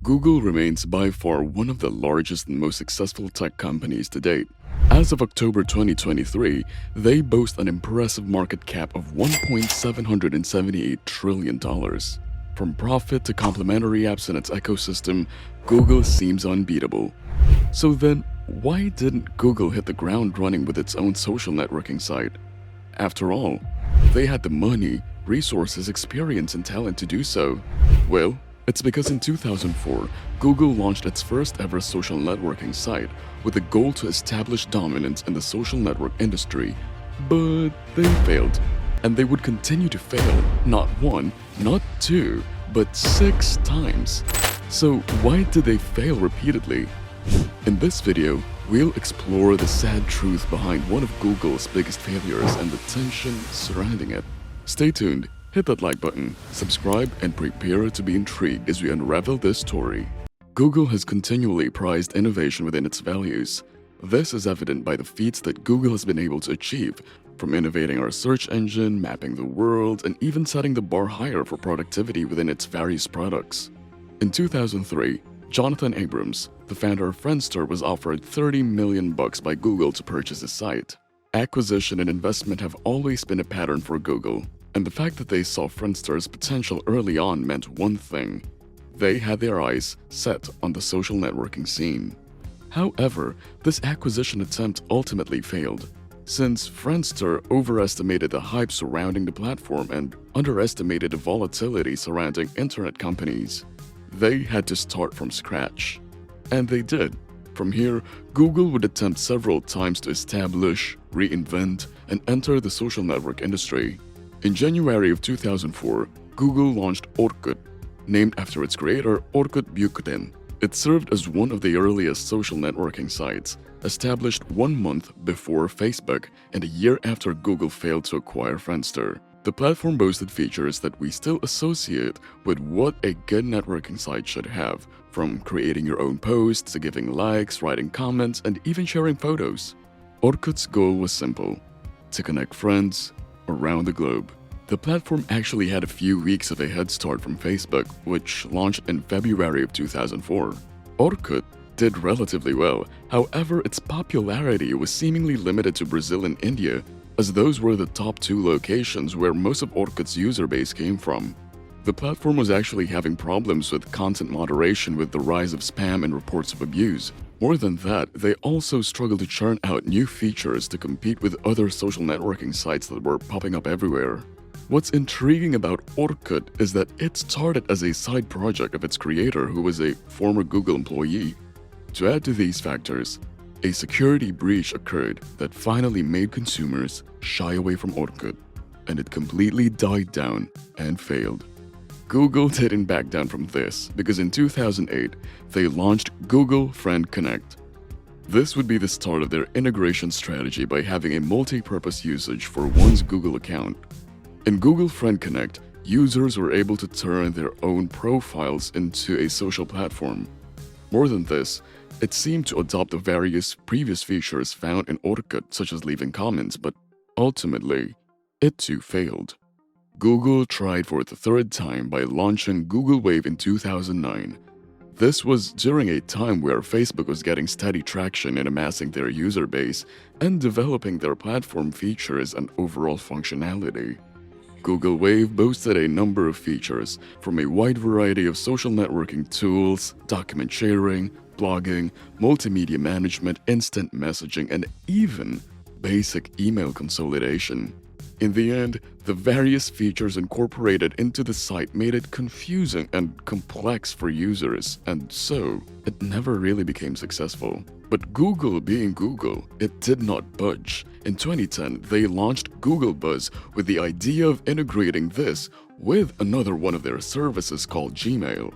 Google remains by far one of the largest and most successful tech companies to date. As of October 2023, they boast an impressive market cap of $1.778 trillion. From profit to complementary apps in its ecosystem, Google seems unbeatable. So then, why didn't Google hit the ground running with its own social networking site? After all, they had the money, resources, experience, and talent to do so. Well, it's because in 2004, Google launched its first ever social networking site with the goal to establish dominance in the social network industry. But they failed. And they would continue to fail, not one, not two, but 6 times. So why did they fail repeatedly? In this video, we'll explore the sad truth behind one of Google's biggest failures and the tension surrounding it. Stay tuned, hit that like button, subscribe, and prepare to be intrigued as we unravel this story. Google has continually prized innovation within its values. This is evident by the feats that Google has been able to achieve, from innovating our search engine, mapping the world, and even setting the bar higher for productivity within its various products. In 2003, Jonathan Abrams, the founder of Friendster, was offered $30 million by Google to purchase his site. Acquisition and investment have always been a pattern for Google, and the fact that they saw Friendster's potential early on meant one thing: they had their eyes set on the social networking scene. However, this acquisition attempt ultimately failed, since Friendster overestimated the hype surrounding the platform and underestimated the volatility surrounding internet companies. They had to start from scratch. And they did. From here, Google would attempt several times to establish, reinvent, and enter the social network industry. In January of 2004, Google launched Orkut, named after its creator Orkut Büyükten. It served as one of the earliest social networking sites, established 1 month before Facebook and a year after Google failed to acquire Friendster. The platform boasted features that we still associate with what a good networking site should have, from creating your own posts to giving likes, writing comments, and even sharing photos. Orkut's goal was simple: to connect friends around the globe. The platform actually had a few weeks of a head start from Facebook, which launched in February of 2004. Orkut did relatively well, however its popularity was seemingly limited to Brazil and India, as those were the top 2 locations where most of Orkut's user base came from. The platform was actually having problems with content moderation with the rise of spam and reports of abuse. More than that, they also struggled to churn out new features to compete with other social networking sites that were popping up everywhere. What's intriguing about Orkut is that it started as a side project of its creator, who was a former Google employee. To add to these factors, a security breach occurred that finally made consumers shy away from Orkut, and it completely died down and failed. Google didn't back down from this, because in 2008, they launched Google Friend Connect. This would be the start of their integration strategy by having a multi-purpose usage for one's Google account. In Google Friend Connect, users were able to turn their own profiles into a social platform. More than this, it seemed to adopt the various previous features found in Orkut, such as leaving comments, but ultimately, it too failed. Google tried for the 3rd time by launching Google Wave in 2009. This was during a time where Facebook was getting steady traction in amassing their user base and developing their platform features and overall functionality. Google Wave boasted a number of features, from a wide variety of social networking tools, document sharing, blogging, multimedia management, instant messaging, and even basic email consolidation. In the end, the various features incorporated into the site made it confusing and complex for users, and so it never really became successful. But Google being Google, it did not budge. In 2010, they launched Google Buzz with the idea of integrating this with another one of their services called Gmail.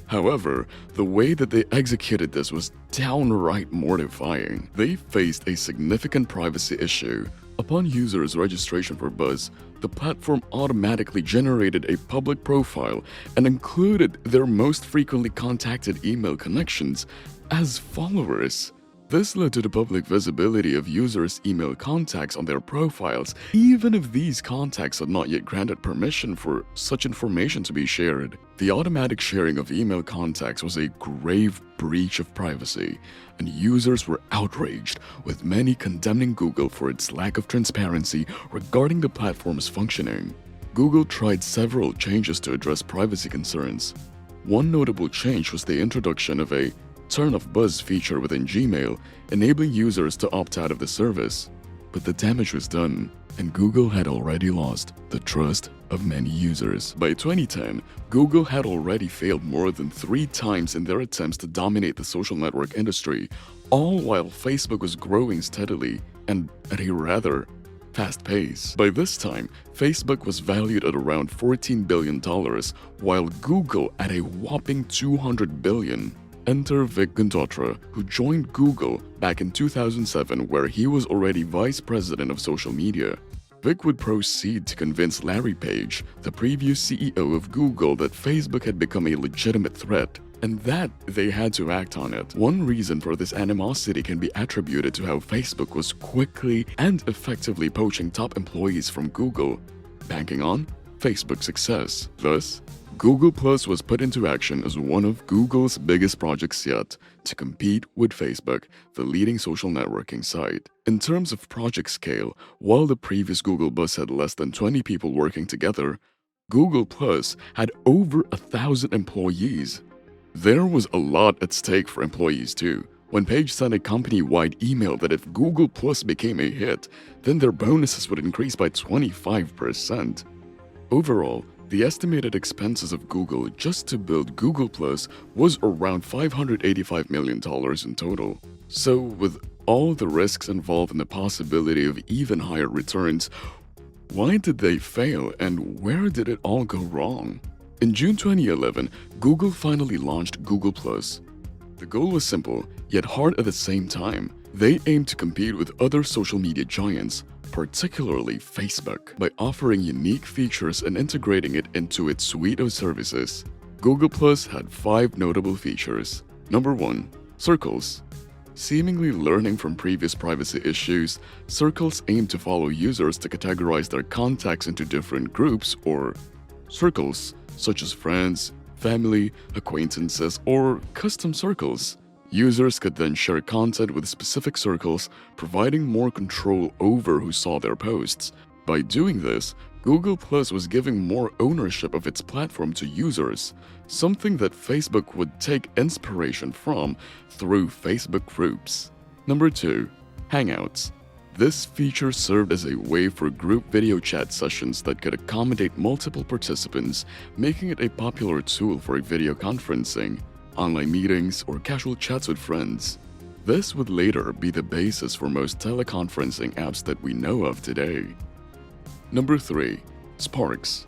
However, the way that they executed this was downright mortifying. They faced a significant privacy issue. Upon users' registration for Buzz, the platform automatically generated a public profile and included their most frequently contacted email connections as followers. This led to the public visibility of users' email contacts on their profiles, even if these contacts had not yet granted permission for such information to be shared. The automatic sharing of email contacts was a grave breach of privacy, and users were outraged, with many condemning Google for its lack of transparency regarding the platform's functioning. Google tried several changes to address privacy concerns. One notable change was the introduction of a turn-off buzz feature within Gmail, enabling users to opt out of the service. But the damage was done, and Google had already lost the trust of many users. By 2010, Google had already failed more than 3 times in their attempts to dominate the social network industry, all while Facebook was growing steadily and at a rather fast pace. By this time, Facebook was valued at around $14 billion, while Google at a whopping $200 billion. Enter Vik Gundotra, who joined Google back in 2007, where he was already vice president of social media. Vik would proceed to convince Larry Page, the previous CEO of Google, that Facebook had become a legitimate threat, and that they had to act on it. One reason for this animosity can be attributed to how Facebook was quickly and effectively poaching top employees from Google, banking on Facebook's success. Thus, Google Plus was put into action as one of Google's biggest projects yet to compete with Facebook, the leading social networking site. In terms of project scale, while the previous Google Bus had less than 20 people working together, Google Plus had over 1,000 employees. There was a lot at stake for employees too. When Page sent a company-wide email that if Google Plus became a hit, then their bonuses would increase by 25%. Overall, the estimated expenses of Google just to build Google Plus was around $585 million in total. So, with all the risks involved and the possibility of even higher returns, why did they fail and where did it all go wrong? In June 2011, Google finally launched Google Plus. The goal was simple, yet hard at the same time. They aimed to compete with other social media giants, particularly Facebook, by offering unique features and integrating it into its suite of services. Google Plus had 5 notable features. Number 1. Circles. Seemingly learning from previous privacy issues, Circles aim to follow users to categorize their contacts into different groups or circles, such as friends, family, acquaintances, or custom circles. Users could then share content with specific circles, providing more control over who saw their posts. By doing this, Google Plus was giving more ownership of its platform to users, something that Facebook would take inspiration from through Facebook groups. Number 2. Hangouts. This feature served as a way for group video chat sessions that could accommodate multiple participants, making it a popular tool for video conferencing, online meetings, or casual chats with friends. This would later be the basis for most teleconferencing apps that we know of today. Number 3. Sparks.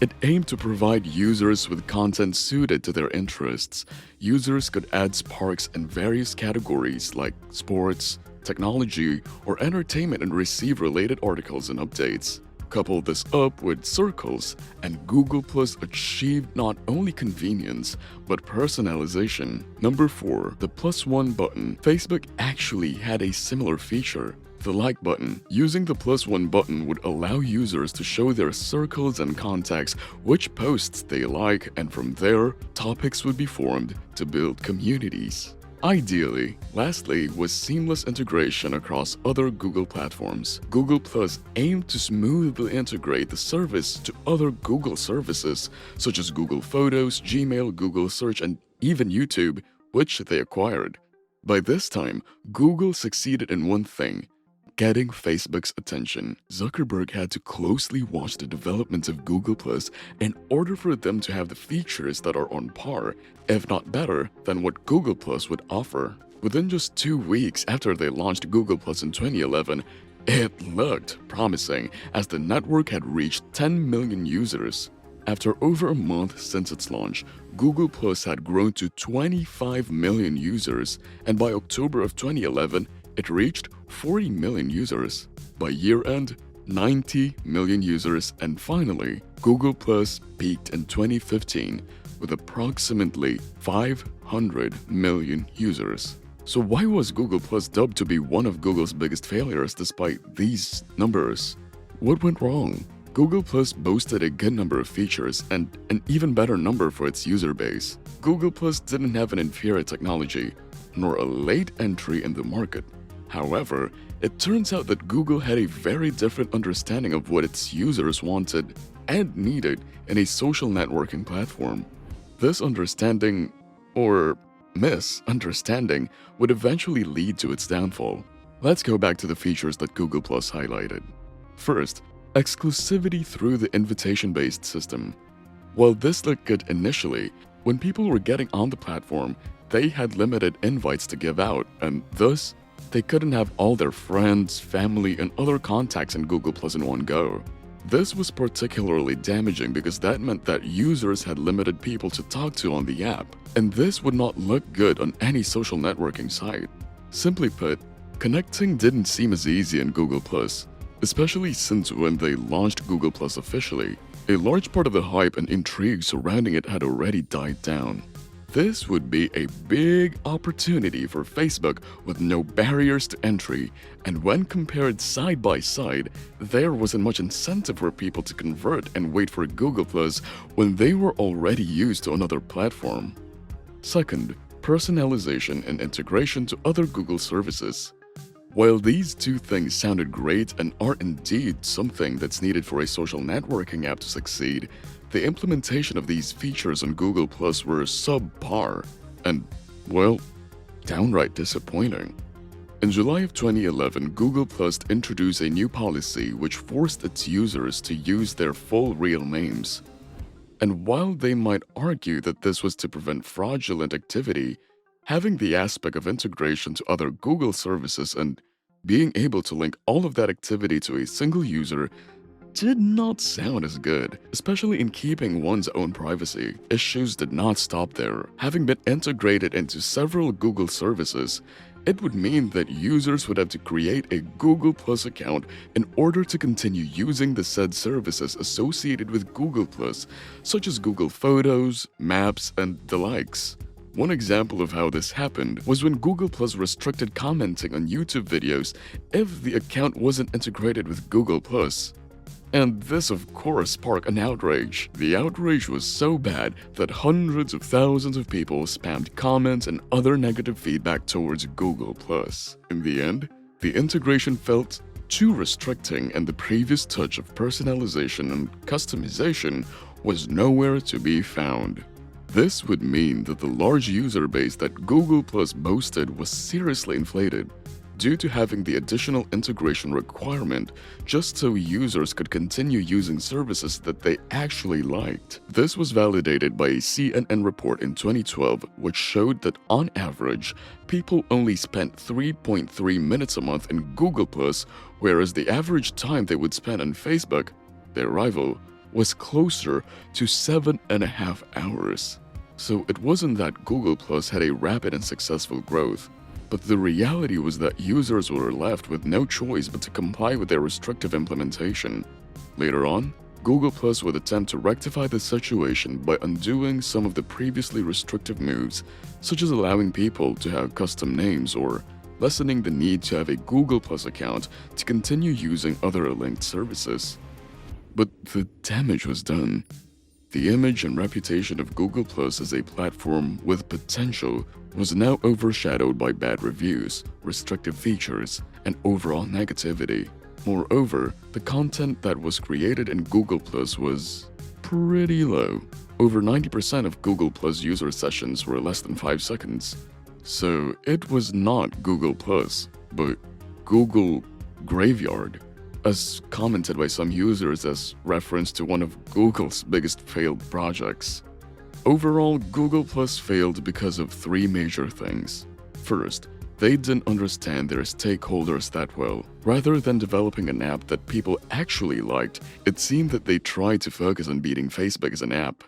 It aimed to provide users with content suited to their interests. Users could add sparks in various categories like sports, technology, or entertainment and receive related articles and updates. Couple this up with Circles, and Google Plus achieved not only convenience, but personalization. Number 4. The +1 button. Facebook actually had a similar feature, the like button. Using the +1 button would allow users to show their circles and contacts which posts they like, and from there, topics would be formed to build communities. Ideally, lastly, was seamless integration across other Google platforms. Google Plus aimed to smoothly integrate the service to other Google services, such as Google Photos, Gmail, Google Search, and even YouTube, which they acquired. By this time, Google succeeded in one thing: getting Facebook's attention. Zuckerberg had to closely watch the development of Google Plus in order for them to have the features that are on par, if not better, than what Google Plus would offer. Within just 2 weeks after they launched Google Plus in 2011, it looked promising as the network had reached 10 million users. After over a month since its launch, Google Plus had grown to 25 million users, and by October of 2011, it reached 40 million users. By year-end, 90 million users, and finally, Google Plus peaked in 2015 with approximately 500 million users. So why was Google Plus dubbed to be one of Google's biggest failures despite these numbers? What went wrong? Google Plus boasted a good number of features and an even better number for its user base. Google Plus didn't have an inferior technology, nor a late entry in the market. However, it turns out that Google had a very different understanding of what its users wanted and needed in a social networking platform. This understanding, or misunderstanding, would eventually lead to its downfall. Let's go back to the features that Google Plus highlighted. First, exclusivity through the invitation-based system. While this looked good initially, when people were getting on the platform, they had limited invites to give out, and thus, they couldn't have all their friends, family, and other contacts in Google Plus in one go. This was particularly damaging because that meant that users had limited people to talk to on the app, and this would not look good on any social networking site. Simply put, connecting didn't seem as easy in Google Plus, especially since when they launched Google Plus officially, a large part of the hype and intrigue surrounding it had already died down. This would be a big opportunity for Facebook with no barriers to entry, and when compared side by side, there wasn't much incentive for people to convert and wait for Google Plus when they were already used to another platform. Second, personalization and integration to other Google services. While these two things sounded great and are indeed something that's needed for a social networking app to succeed, the implementation of these features on Google Plus were subpar and, well, downright disappointing. In July of 2011, Google Plus introduced a new policy which forced its users to use their full real names. And while they might argue that this was to prevent fraudulent activity, having the aspect of integration to other Google services and being able to link all of that activity to a single user did not sound as good, especially in keeping one's own privacy. Issues did not stop there. Having been integrated into several Google services, it would mean that users would have to create a Google Plus account in order to continue using the said services associated with Google Plus, such as Google Photos, Maps, and the likes. One example of how this happened was when Google Plus restricted commenting on YouTube videos if the account wasn't integrated with Google Plus. And this of course sparked an outrage. The outrage was so bad that hundreds of thousands of people spammed comments and other negative feedback towards Google+. In the end, the integration felt too restricting and the previous touch of personalization and customization was nowhere to be found. This would mean that the large user base that Google+ boasted was seriously inflated, due to having the additional integration requirement just so users could continue using services that they actually liked. This was validated by a CNN report in 2012 which showed that on average, people only spent 3.3 minutes a month in Google+, whereas the average time they would spend on Facebook, their rival, was closer to 7.5 hours. So it wasn't that Google+ had a rapid and successful growth, but the reality was that users were left with no choice but to comply with their restrictive implementation. Later on, Google+ would attempt to rectify the situation by undoing some of the previously restrictive moves, such as allowing people to have custom names or lessening the need to have a Google+ account to continue using other linked services. But the damage was done. The image and reputation of Google+ as a platform with potential was now overshadowed by bad reviews, restrictive features, and overall negativity. Moreover, the content that was created in Google+ was pretty low. Over 90% of Google+ user sessions were less than 5 seconds. So it was not Google+, but Google Graveyard, as commented by some users as reference to one of Google's biggest failed projects. Overall, Google+ failed because of 3 major things. First, they didn't understand their stakeholders that well. Rather than developing an app that people actually liked, it seemed that they tried to focus on beating Facebook as an app.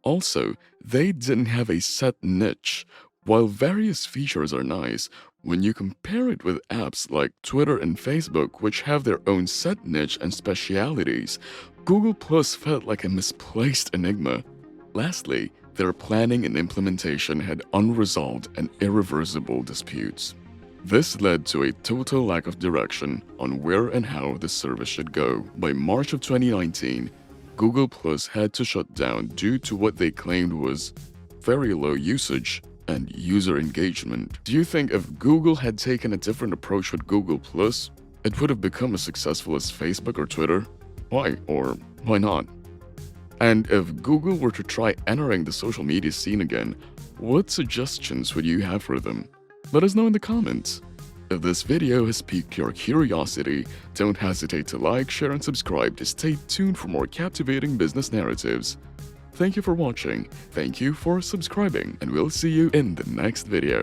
Also, they didn't have a set niche. While various features are nice, when you compare it with apps like Twitter and Facebook, which have their own set niche and specialities, Google+ felt like a misplaced enigma. Lastly, their planning and implementation had unresolved and irreversible disputes. This led to a total lack of direction on where and how the service should go. By March of 2019, Google Plus had to shut down due to what they claimed was very low usage and user engagement. Do you think if Google had taken a different approach with Google Plus, it would have become as successful as Facebook or Twitter? Why or why not? And if Google were to try entering the social media scene again, what suggestions would you have for them? Let us know in the comments. If this video has piqued your curiosity, don't hesitate to like, share, and subscribe to stay tuned for more captivating business narratives. Thank you for watching, thank you for subscribing, and we'll see you in the next video.